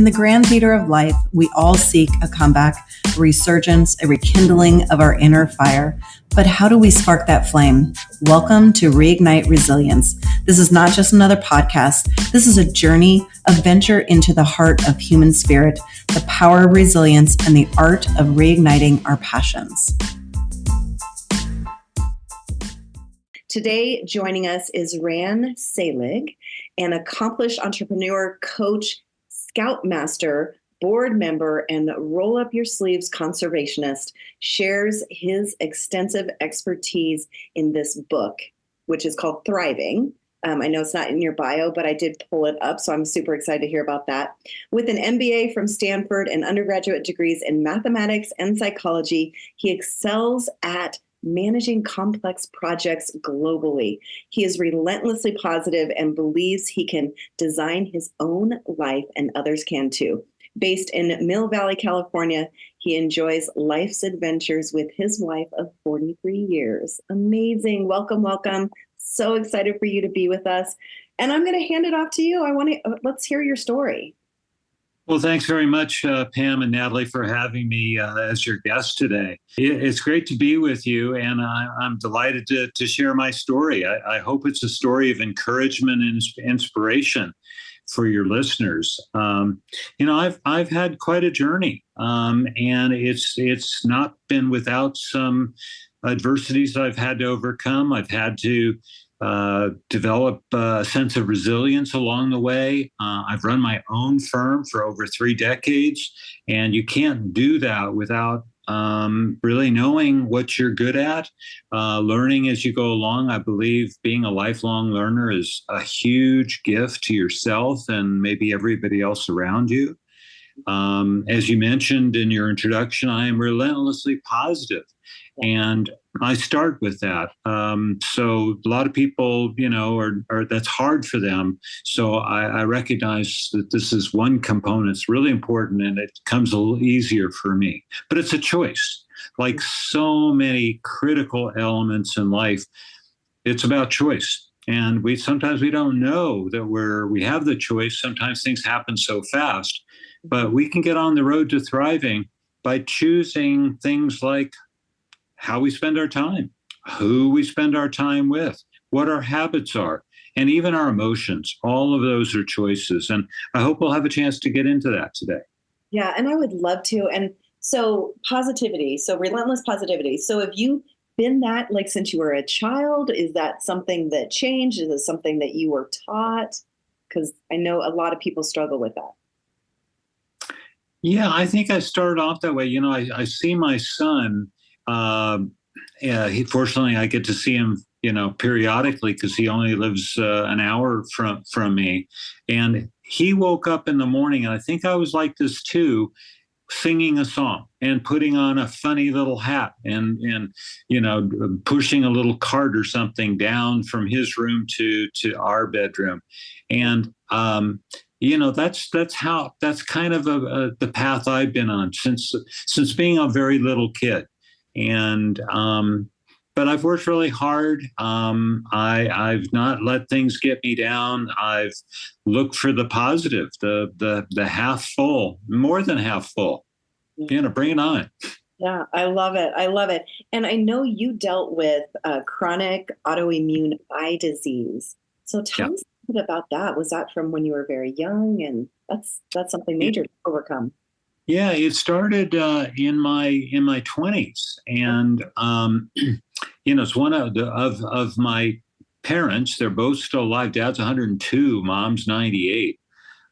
In the grand theater of life, we all seek a comeback, a resurgence, a rekindling of our inner fire. But how do we spark that flame? Welcome to Reignite Resilience. This is not just another podcast. This is a journey, a venture into the heart of human spirit, the power of resilience, and the art of reigniting our passions. Today, joining us is Rand Selig, an accomplished entrepreneur, coach, scoutmaster, board member, and roll up your sleeves conservationist, shares his extensive expertise in this book, which is called Thriving. I know it's not in your bio, but I did pull it up, so I'm super excited to hear about that. With an MBA from Stanford and undergraduate degrees in mathematics and psychology, he excels at managing complex projects globally. He is relentlessly positive and believes he can design his own life, and others can too. Based in Mill Valley, California, he enjoys life's adventures with his wife of 43 years. Amazing. Welcome, welcome. So excited for you to be with us. And I'm going to hand it off to you. Let's hear your story. Well, thanks very much, Pam and Natalie, for having me as your guest today. It's great to be with you, and I'm delighted to share my story. I hope it's a story of encouragement and inspiration for your listeners. I've had quite a journey, and it's not been without some adversities I've had to overcome. I've had to develop a sense of resilience along the way. I've run my own firm for over 3 decades, and you can't do that without really knowing what you're good at, learning as you go along. I believe being a lifelong learner is a huge gift to yourself and maybe everybody else around you. As you mentioned in your introduction, I am relentlessly positive. And I start with that. So a lot of people, are that's hard for them. So I recognize that this is one component that's really important, and it comes a little easier for me. But it's a choice. Like so many critical elements in life, it's about choice. And sometimes we don't know that we have the choice. Sometimes things happen so fast, but we can get on the road to thriving by choosing things like how we spend our time, who we spend our time with, what our habits are, and even our emotions. All of those are choices. And I hope we'll have a chance to get into that today. Yeah, and I would love to. And so positivity, so relentless positivity. So have you been that since you were a child? Is that something that changed? Is it something that you were taught? Because I know a lot of people struggle with that. Yeah, I think I started off that way. I see my son. Fortunately, I get to see him, periodically because he only lives an hour from me. And he woke up in the morning, and I think I was like this too, singing a song and putting on a funny little hat and pushing a little cart or something down from his room to our bedroom. And that's kind of the path I've been on since being a very little kid. And but I've worked really hard. I've not let things get me down. I've looked for the positive, the half full, more than half full. Bring it on. Yeah, I love it. I love it. And I know you dealt with chronic autoimmune eye disease. So tell us a bit about that. Was that from when you were very young? And that's something major to overcome. Yeah, it started in my 20s, and it's one of my parents. They're both still alive. Dad's 102, Mom's 98,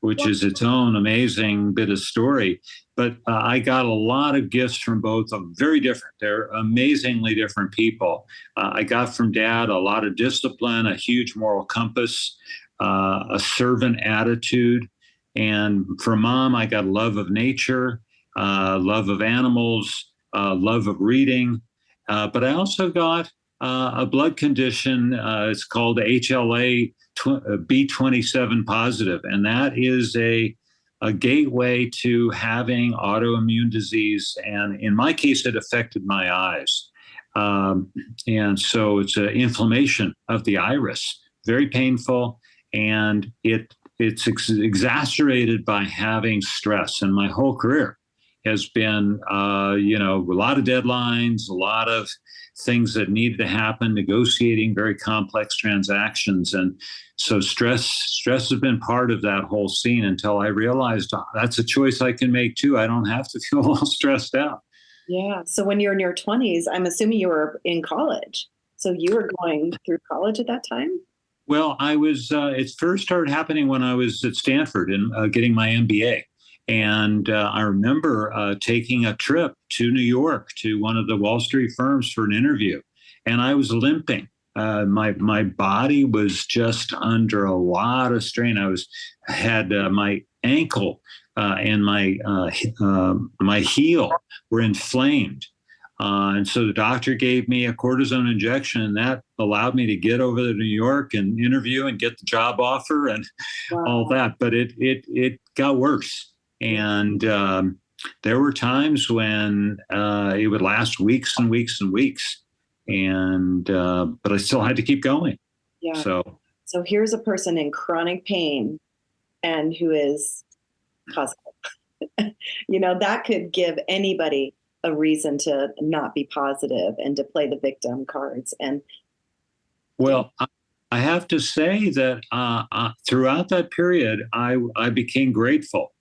which is its own amazing bit of story. But I got a lot of gifts from both of them. Very different. They're amazingly different people. I got from Dad a lot of discipline, a huge moral compass, a servant attitude. And from Mom, I got love of nature, love of animals, love of reading. But I also got a blood condition. It's called HLA B27 positive. And that is a gateway to having autoimmune disease. And in my case, it affected my eyes. And so it's an inflammation of the iris, very painful. And it exacerbated by having stress. And my whole career has been, a lot of deadlines, a lot of things that needed to happen, negotiating very complex transactions. And so stress has been part of that whole scene until I realized that's a choice I can make too. I don't have to feel all stressed out. Yeah. So when you're in your 20s, I'm assuming you were in college. So you were going through college at that time? Well, I was, it first started happening when I was at Stanford and getting my MBA. And I remember taking a trip to New York to one of the Wall Street firms for an interview. And I was limping. My body was just under a lot of strain. I had my ankle and my heel were inflamed. And so the doctor gave me a cortisone injection, and that allowed me to get over to New York and interview and get the job offer and all that. But it got worse. And there were times when it would last weeks and weeks and weeks. And but I still had to keep going. Yeah. So here's a person in chronic pain and who is positive. That could give anybody a reason to not be positive and to play the victim cards. And well, I have to say that throughout that period, I became grateful.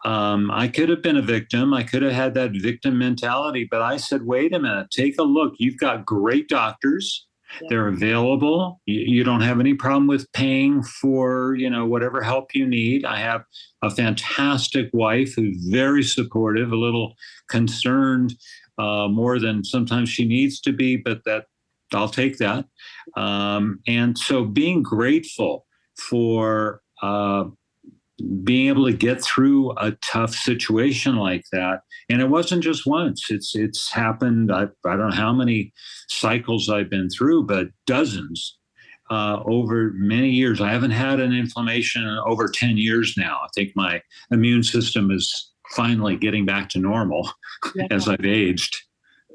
I could have been a victim. I could have had that victim mentality, but I said, wait a minute, take a look. You've got great doctors. Yeah. They're available. You don't have any problem with paying for, whatever help you need. I have a fantastic wife who's very supportive, a little concerned more than sometimes she needs to be, but that I'll take that. And so being grateful for being able to get through a tough situation like that. And it wasn't just once. It's happened. I don't know how many cycles I've been through, but dozens over many years. I haven't had an inflammation in over 10 years now. I think my immune system is finally getting back to normal as I've aged.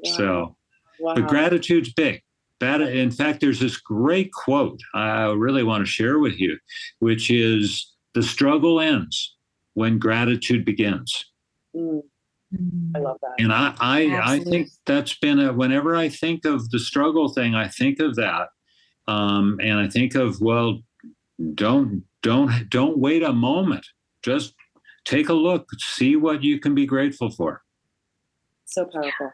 Yeah. So, but gratitude's big. In fact, there's this great quote I really want to share with you, which is, the struggle ends when gratitude begins. I love that. And I think that's been whenever I think of the struggle thing, I think of that. And I think of, well, don't wait a moment. Just take a look, see what you can be grateful for. So powerful.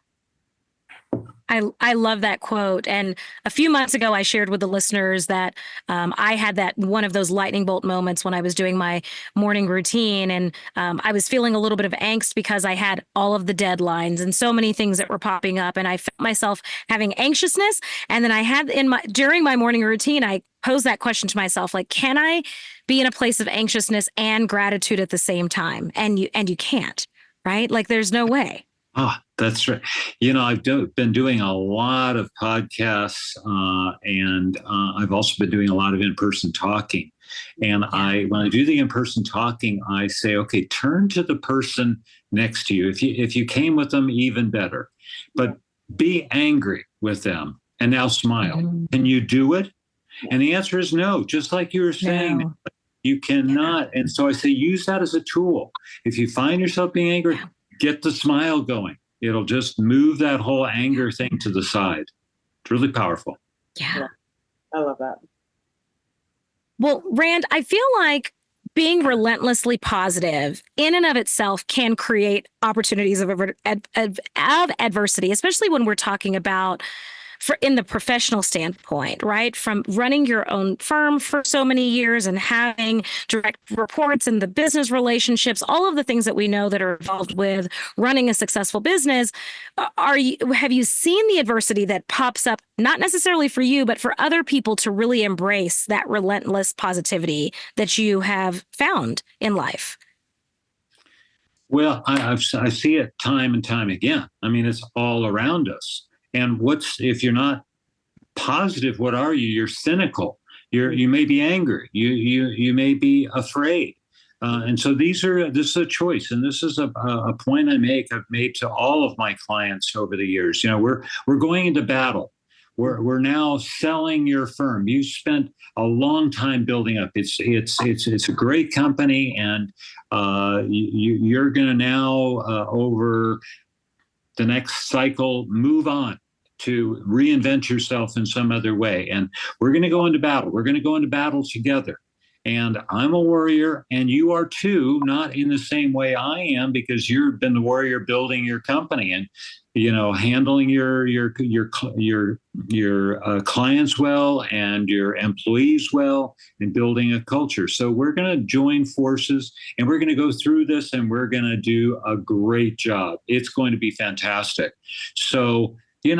I love that quote. And a few months ago, I shared with the listeners that I had that one of those lightning bolt moments when I was doing my morning routine. And I was feeling a little bit of angst because I had all of the deadlines and so many things that were popping up. And I felt myself having anxiousness. And then I had during my morning routine, I posed that question to myself, like, can I be in a place of anxiousness and gratitude at the same time? And you can't, right? Like, there's no way. Oh, that's right. I've been doing a lot of podcasts and I've also been doing a lot of in-person talking. And when I do the in-person talking, I say, okay, turn to the person next to you. If you came with them, even better. But be angry with them and now smile. Mm-hmm. Can you do it? And the answer is no, just like you were saying. No. You cannot. And so I say, use that as a tool. If you find yourself being angry, get the smile going. It'll just move that whole anger thing to the side. It's really powerful. Yeah. I love that. Well, Rand, I feel like being relentlessly positive in and of itself can create opportunities of adversity, especially when we're talking about in the professional standpoint, right? From running your own firm for so many years and having direct reports and the business relationships, all of the things that we know that are involved with running a successful business. Have you seen the adversity that pops up, not necessarily for you, but for other people to really embrace that relentless positivity that you have found in life? Well, I see it time and time again. I mean, it's all around us. And if you're not positive, what are you? You're cynical. You may be angry. You may be afraid. And so this is a choice. And this is a point I've made to all of my clients over the years. We're going into battle. we're now selling your firm. You spent a long time building up. It's a great company, and you're going to now over the next cycle move on to reinvent yourself in some other way. And we're going to go into battle. We're going to go into battle together. And I'm a warrior, and you are too, not in the same way I am, because you've been the warrior building your company and, handling your clients well and your employees well and building a culture. So we're going to join forces, and we're going to go through this, and we're going to do a great job. It's going to be fantastic. So, they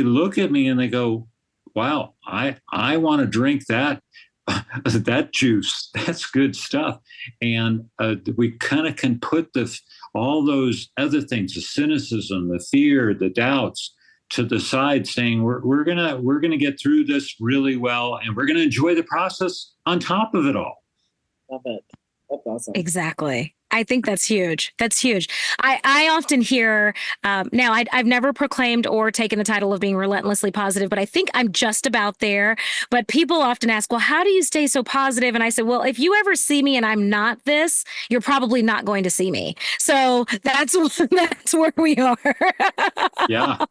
look at me and they go, wow, I want to drink that juice. That's good stuff. And we kind of can put all those other things, the cynicism, the fear, the doubts, to the side, saying we're gonna get through this really well, and we're gonna enjoy the process on top of it all. Love it. That's awesome. Exactly. I think that's huge. That's huge. I often hear now, I've never proclaimed or taken the title of being relentlessly positive, but I think I'm just about there. But people often ask, well, how do you stay so positive? And I said, well, if you ever see me and I'm not this, you're probably not going to see me. So that's where we are. Yeah.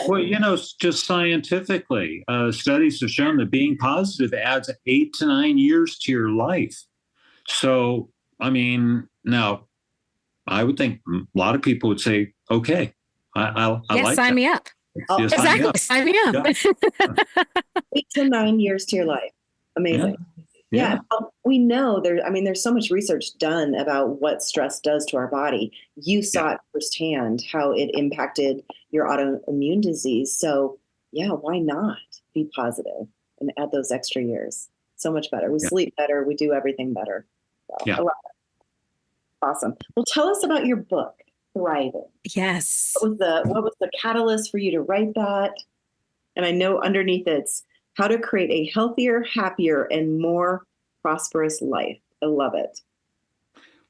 Well, just scientifically, studies have shown that being positive adds 8 to 9 years to your life. So, now I would think a lot of people would say, okay, I like sign that. me up. Yes, exactly. Sign me up. Yeah. 8 to 9 years to your life. Amazing. Yeah. We know there's so much research done about what stress does to our body. You saw it firsthand, how it impacted your autoimmune disease. So yeah, why not be positive and add those extra years? So much better. We sleep better. We do everything better. So, I love it. Awesome. Well, tell us about your book, Thriving. Yes. What was the catalyst for you to write that? And I know underneath it's how to create a healthier, happier, and more prosperous life. I love it.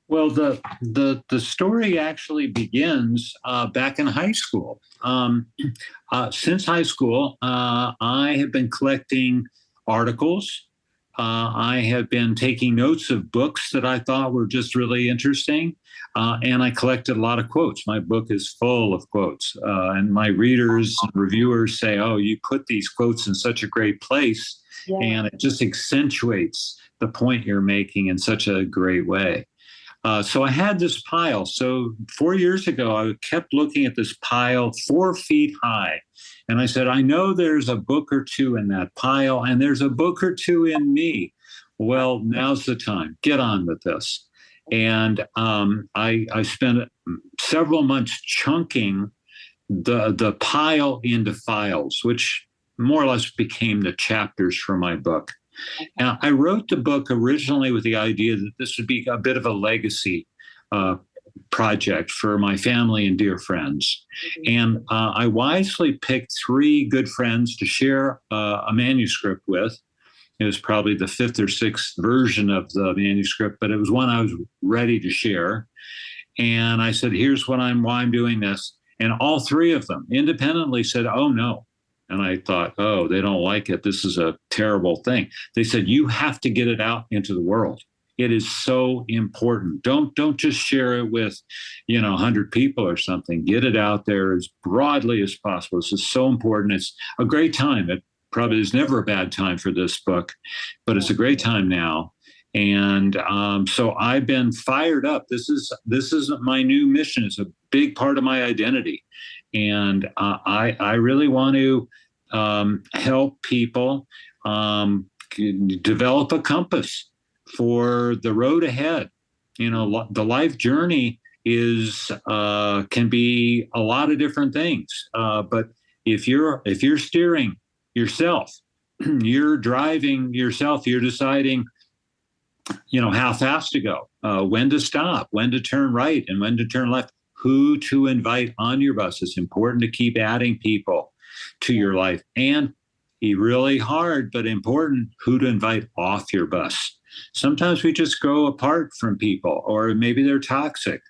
Well, the story actually begins back in high school. Since high school, I have been collecting articles. I have been taking notes of books that I thought were just really interesting, and I collected a lot of quotes. My book is full of quotes, and my readers and reviewers say, oh, you put these quotes in such a great place, and it just accentuates the point you're making in such a great way. So I had this pile. So 4 years ago, I kept looking at this pile 4 feet high. And I said, I know there's a book or two in that pile, and there's a book or two in me. Well, now's the time. Get on with this. And I spent several months chunking the pile into files, which more or less became the chapters for my book. Now, I wrote the book originally with the idea that this would be a bit of a legacy project for my family and dear friends. And I wisely picked 3 good friends to share a manuscript with. It was probably the 5th or 6th version of the manuscript, but it was one I was ready to share. And I said, here's why I'm doing this. And all 3 of them independently said, oh, no. And I thought, oh, they don't like it. This is a terrible thing. They said, you have to get it out into the world. It is so important. Don't just share it with, 100 people or something. Get it out there as broadly as possible. This is so important. It's a great time. It probably is never a bad time for this book, but it's a great time now. And so I've been fired up. This is my new mission. It's a big part of my identity. And I really want to help people develop a compass for the road ahead. The life journey can be a lot of different things. But if you're steering yourself, you're driving yourself, you're deciding, how fast to go, when to stop, when to turn right and when to turn left, who to invite on your bus. It's important to keep adding people to your life, and really hard, but important, who to invite off your bus. Sometimes we just grow apart from people, or maybe they're toxic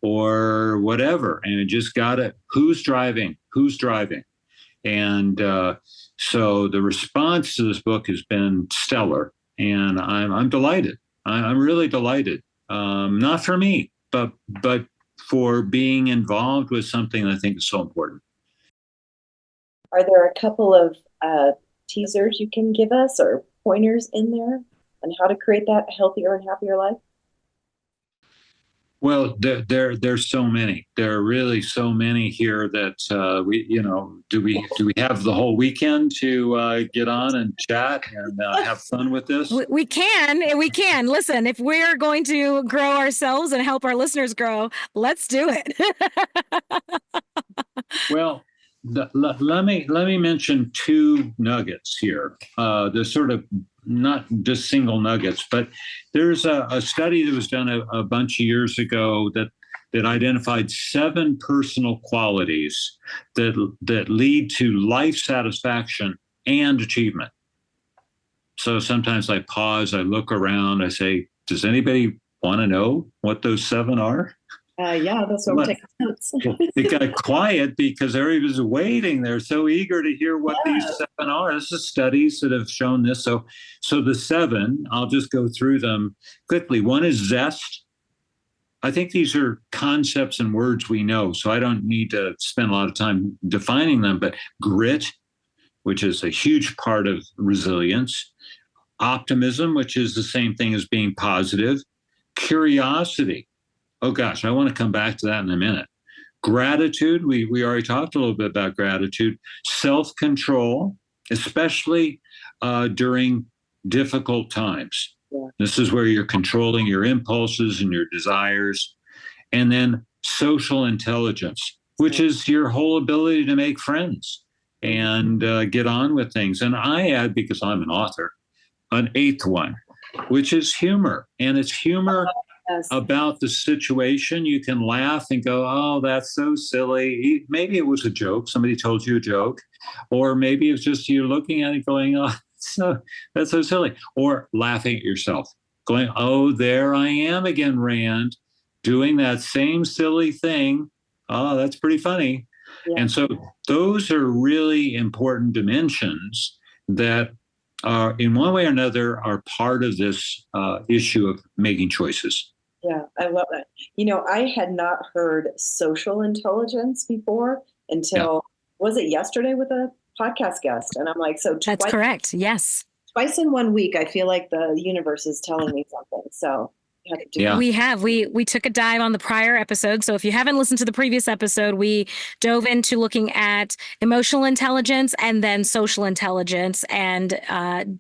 or whatever. And it just who's driving? And so the response to this book has been stellar, and I'm delighted. I'm really delighted. Not for me, but for being involved with something I think is so important. Are there a couple of teasers you can give us or pointers in there on how to create that healthier and happier life? Well, there's so many. There are really so many here that do we have the whole weekend to get on and chat and have fun with this? We can. Listen, if we're going to grow ourselves and help our listeners grow, let's do it. Well, let me mention two nuggets here. They're sort of not just single nuggets, but there's a study that was done a bunch of years ago that identified 7 personal qualities that lead to life satisfaction and achievement. So sometimes I pause, I look around, I say, does anybody want to know what those 7 are? Yeah, that's what we're taking notes. It got quiet because everybody was waiting. They're so eager to hear what these 7 are. This is studies that have shown this. So the 7, I'll just go through them quickly. 1 is zest. I think these are concepts and words we know, so I don't need to spend a lot of time defining them, but grit, which is a huge part of resilience. Optimism, which is the same thing as being positive. Curiosity. Oh gosh, I want to come back to that in a minute. Gratitude, we already talked a little bit about gratitude. Self-control, especially during difficult times. Yeah. This is where you're controlling your impulses and your desires. And then social intelligence, which is your whole ability to make friends and get on with things. And I add, because I'm an author, an 8th one, which is humor. And it's humor about the situation. You can laugh and go, oh, that's so silly. Maybe it was a joke. Somebody told you a joke. Or maybe it's just you looking at it going, oh, that's so silly. Or laughing at yourself, going, oh, there I am again, Rand, doing that same silly thing. Oh, that's pretty funny. Yeah. And so those are really important dimensions that are, in one way or another, are part of this issue of making choices. Yeah, I love that. You know, I had not heard social intelligence before until, was it yesterday with a podcast guest? And I'm like, so that's correct. Yes. Twice in 1 week, I feel like the universe is telling me something. So we took a dive on the prior episode. So if you haven't listened to the previous episode, we dove into looking at emotional intelligence and then social intelligence and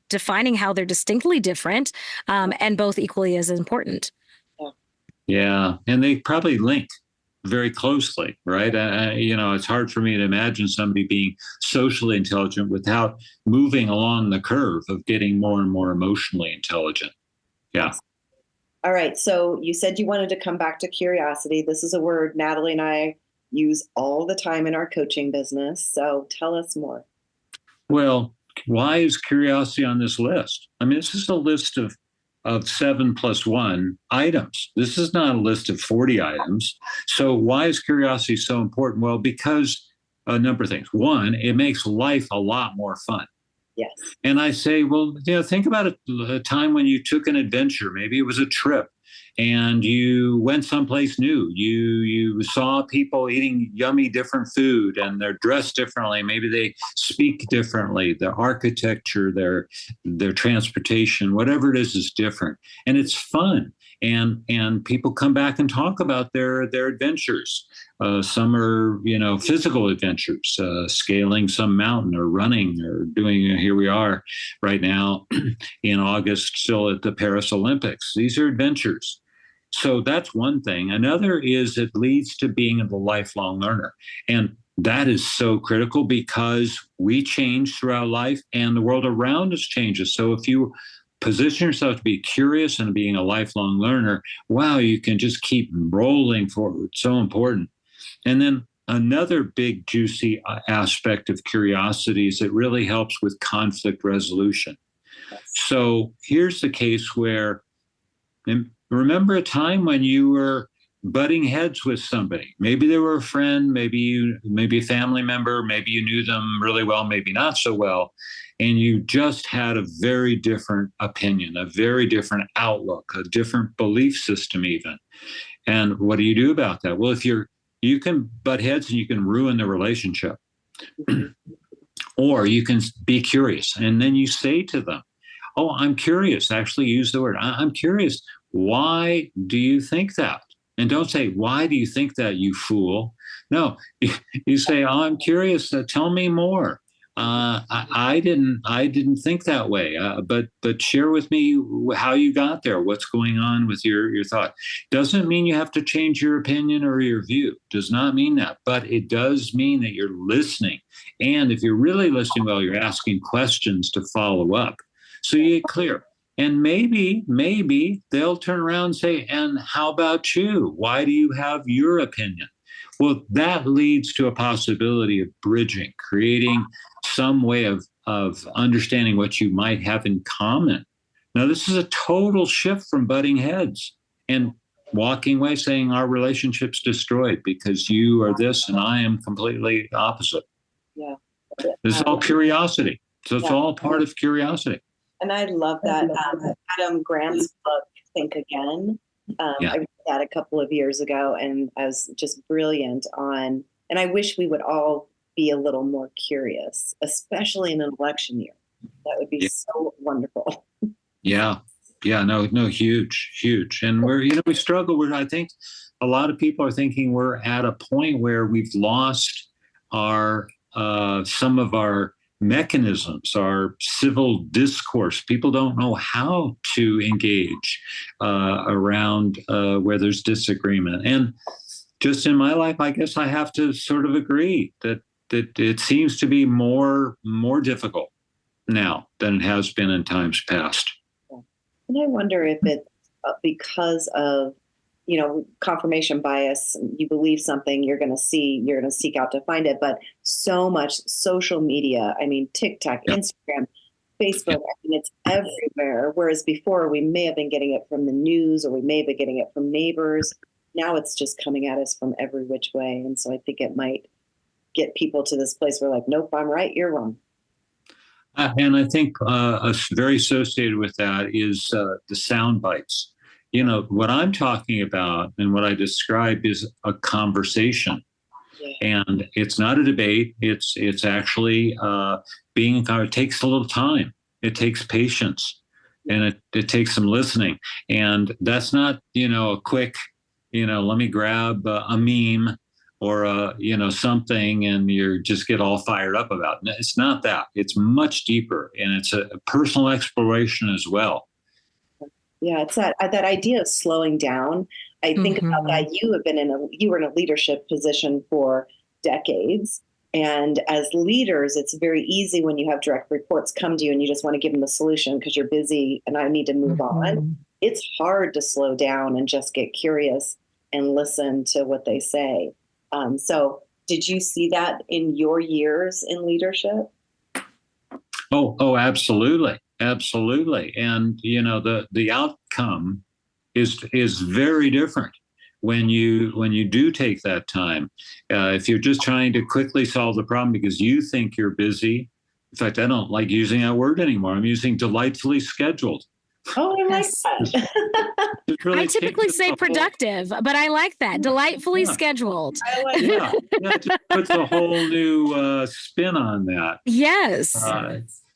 defining how they're distinctly different and both equally as important. Yeah, and they probably link very closely, right? It's hard for me to imagine somebody being socially intelligent without moving along the curve of getting more and more emotionally intelligent. Yeah. All right. So you said you wanted to come back to curiosity. This is a word Natalie and I use all the time in our coaching business. So tell us more. Well, why is curiosity on this list? I mean, this is a list of 7 + 1 items. This is not a list of 40 items. So why is curiosity so important? Well, because a number of things. 1, it makes life a lot more fun. Yes. And I say, well, think about a time when you took an adventure. Maybe it was a trip and you went someplace new. You saw people eating yummy different food and they're dressed differently. Maybe they speak differently. Their architecture, their transportation, whatever it is different. And it's fun. And people come back and talk about their adventures. Some are, physical adventures, scaling some mountain or running or doing, here we are right now in August, still at the Paris Olympics. These are adventures. So that's one thing. Another is it leads to being a lifelong learner. And that is so critical because we change throughout life and the world around us changes. So if you position yourself to be curious and being a lifelong learner, wow, you can just keep rolling forward. It's so important. And then another big juicy aspect of curiosity is it really helps with conflict resolution. So here's the case where, remember a time when you were butting heads with somebody. Maybe they were a friend, maybe a family member, maybe you knew them really well, maybe not so well, and you just had a very different opinion, a very different outlook, a different belief system even. And what do you do about that? Well, you can butt heads and you can ruin the relationship. Or you can be curious, and then you say to them, oh, I'm curious. Actually use the word, I'm curious. Why do you think that? And don't say, why do you think that, you fool? No, you say, oh, I'm curious. Tell me more. I didn't think that way. But share with me how you got there. What's going on with your thought? Doesn't mean you have to change your opinion or your view. Does not mean that. But it does mean that you're listening. And if you're really listening well, you're asking questions to follow up. So you get clear. And maybe they'll turn around and say, and how about you? Why do you have your opinion? Well, that leads to a possibility of bridging, creating some way of understanding what you might have in common. Now, this is a total shift from butting heads and walking away saying our relationship's destroyed because you are this and I am completely opposite. Yeah. This is all curiosity. So it's all part of curiosity. And I love that. Adam Grant's book, Think Again. I read that a couple of years ago, and I was just brilliant on, and I wish we would all be a little more curious, especially in an election year. That would be so wonderful. No, huge. And we struggle with, I think a lot of people are thinking we're at a point where we've lost our, some of our mechanisms, our civil discourse. People don't know how to engage around where there's disagreement. And just in my life, I guess I have to sort of agree that it seems to be more difficult now than it has been in times past. And I wonder if it's because of confirmation bias. You believe something, you're going to seek out to find it. But so much social media, TikTok, Instagram, Facebook, it's everywhere. Whereas before we may have been getting it from the news or we may have been getting it from neighbors. Now it's just coming at us from every which way. And so I think it might get people to this place where like, nope, I'm right, you're wrong. And I think very associated with that is the sound bites. What I'm talking about and what I describe is a conversation. Yeah. And it's not a debate. It's actually it takes a little time. It takes patience, and it takes some listening. And that's not, a quick, let me grab a meme or something and you just get all fired up about it. It's not that. It's much deeper, and it's a personal exploration as well. Yeah, it's that idea of slowing down. I think about that. You were in a leadership position for decades. And as leaders, it's very easy when you have direct reports come to you and you just want to give them the solution because you're busy and I need to move on. It's hard to slow down and just get curious and listen to what they say. So did you see that in your years in leadership? Oh, absolutely. Absolutely. And, the outcome is very different when you do take that time. If you're just trying to quickly solve the problem because you think you're busy. In fact, I don't like using that word anymore. I'm using delightfully scheduled. Oh, I like that. Really I typically say productive, but I like that. Delightfully scheduled. I like that. It just puts a whole new spin on that. Yes.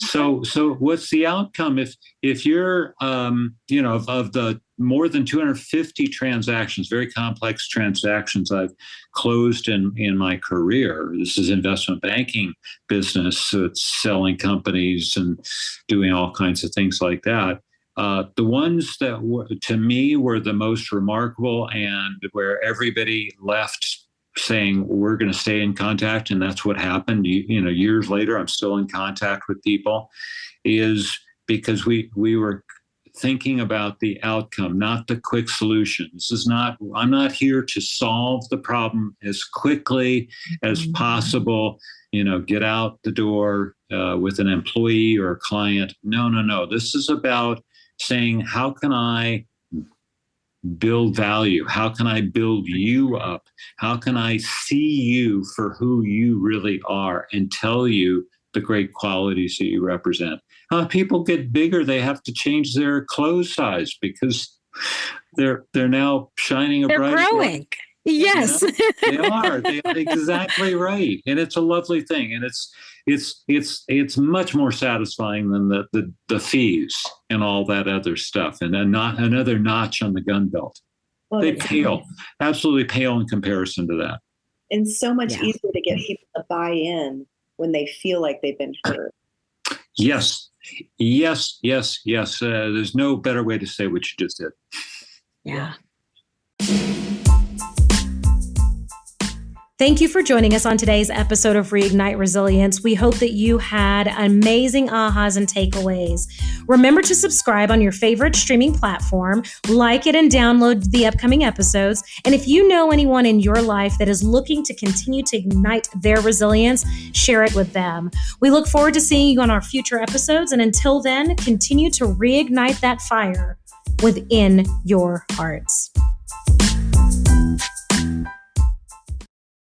So what's the outcome if you're of the more than 250 transactions, very complex transactions I've closed in my career? This is investment banking business, so it's selling companies and doing all kinds of things like that. The ones that to me were the most remarkable and where everybody left saying we're going to stay in contact, and that's what happened. Years later, I'm still in contact with people, is because we were thinking about the outcome, not the quick solution. I'm not here to solve the problem as quickly as possible. Get out the door with an employee or a client. No. This is about saying, how can I build value? How can I build you up? How can I see you for who you really are and tell you the great qualities that you represent? People get bigger, they have to change their clothes size because they're now shining a They're bright growing. light. Yes. They are. They are exactly right. And it's a lovely thing. And it's much more satisfying than the fees and all that other stuff. And then not another notch on the gun belt. Well, They pale, absolutely pale in comparison to that. And so much easier to get people to buy in when they feel like they've been heard. Yes. There's no better way to say what you just did. Yeah. Thank you for joining us on today's episode of Reignite Resilience. We hope that you had amazing ahas and takeaways. Remember to subscribe on your favorite streaming platform, like it, and download the upcoming episodes. And if you know anyone in your life that is looking to continue to ignite their resilience, share it with them. We look forward to seeing you on our future episodes. And until then, continue to reignite that fire within your hearts.